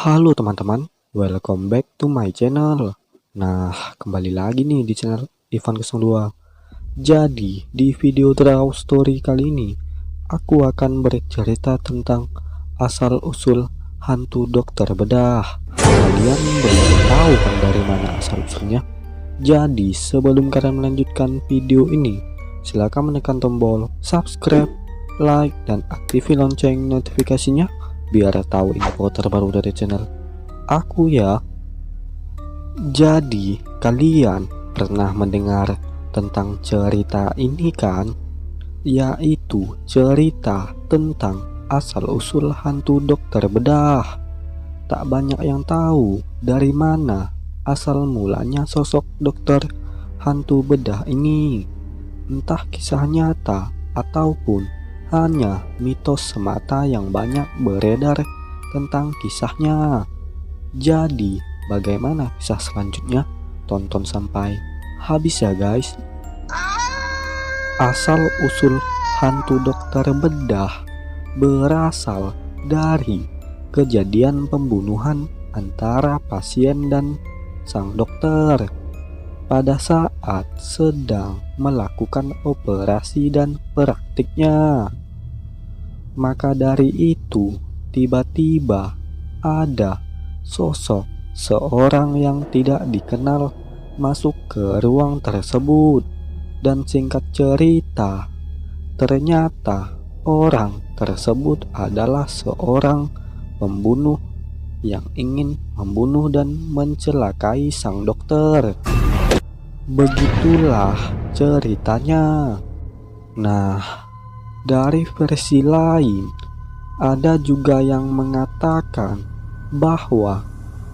Halo teman-teman, welcome back to my channel. Nah, kembali lagi nih di channel Ivan02. Jadi, di video Draw Story kali ini, aku akan bercerita tentang asal-usul hantu dokter bedah. Kalian belum tahu kan dari mana asal-usulnya? Jadi, sebelum kalian melanjutkan video ini, silakan menekan tombol subscribe, like, dan aktifin lonceng notifikasinya biar tahu info terbaru dari channel aku ya. Jadi kalian pernah mendengar tentang cerita ini kan? Yaitu cerita tentang asal-usul hantu dokter bedah. Tak banyak yang tahu dari mana asal mulanya sosok dokter hantu bedah ini. Entah kisah nyata ataupun hanya mitos semata yang banyak beredar tentang kisahnya. Jadi, bagaimana kisah selanjutnya? Tonton sampai habis ya guys. Asal-usul hantu dokter bedah berasal dari kejadian pembunuhan antara pasien dan sang dokter pada saat sedang melakukan operasi dan praktiknya. Maka dari itu, tiba-tiba ada sosok seorang yang tidak dikenal masuk ke ruang tersebut. Dan singkat cerita, ternyata orang tersebut adalah seorang pembunuh yang ingin membunuh dan mencelakai sang dokter. Begitulah ceritanya. Nah, dari versi lain, ada juga yang mengatakan bahwa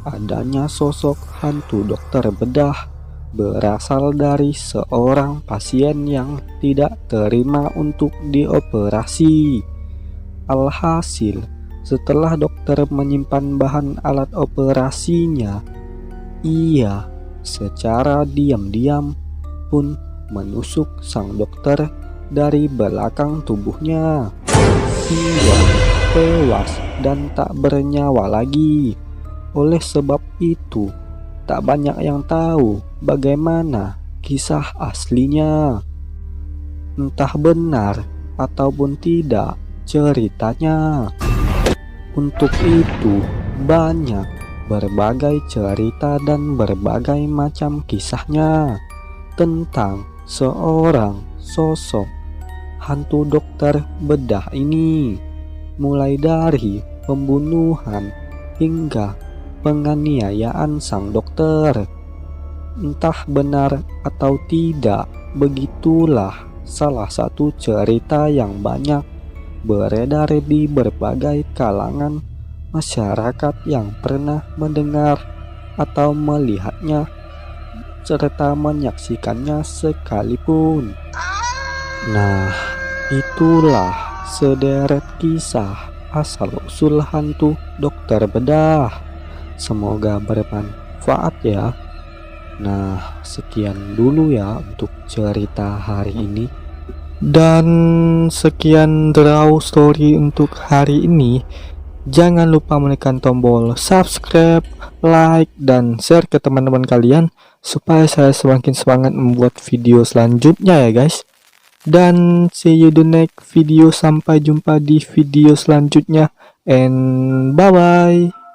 adanya sosok hantu dokter bedah berasal dari seorang pasien yang tidak terima untuk dioperasi. Alhasil, setelah dokter menyimpan bahan alat operasinya, ia secara diam-diam pun menusuk sang dokter dari belakang tubuhnya hingga tewas dan tak bernyawa lagi. Oleh sebab itu, tak banyak yang tahu bagaimana kisah aslinya. Entah benar ataupun tidak ceritanya. Untuk itu, banyak berbagai cerita dan berbagai macam kisahnya tentang seorang sosok hantu dokter bedah ini, mulai dari pembunuhan hingga penganiayaan sang dokter. Entah benar atau tidak, begitulah salah satu cerita yang banyak beredar di berbagai kalangan masyarakat yang pernah mendengar atau melihatnya serta menyaksikannya sekalipun. Nah, itulah sederet kisah asal-usul hantu dokter bedah. Semoga bermanfaat ya. Nah, sekian dulu ya untuk cerita hari ini. Dan sekian Draw Story untuk hari ini. Jangan lupa menekan tombol subscribe, like, dan share ke teman-teman kalian supaya saya semakin semangat membuat video selanjutnya ya guys. Dan see you the next video. Sampai jumpa di video selanjutnya. And bye bye.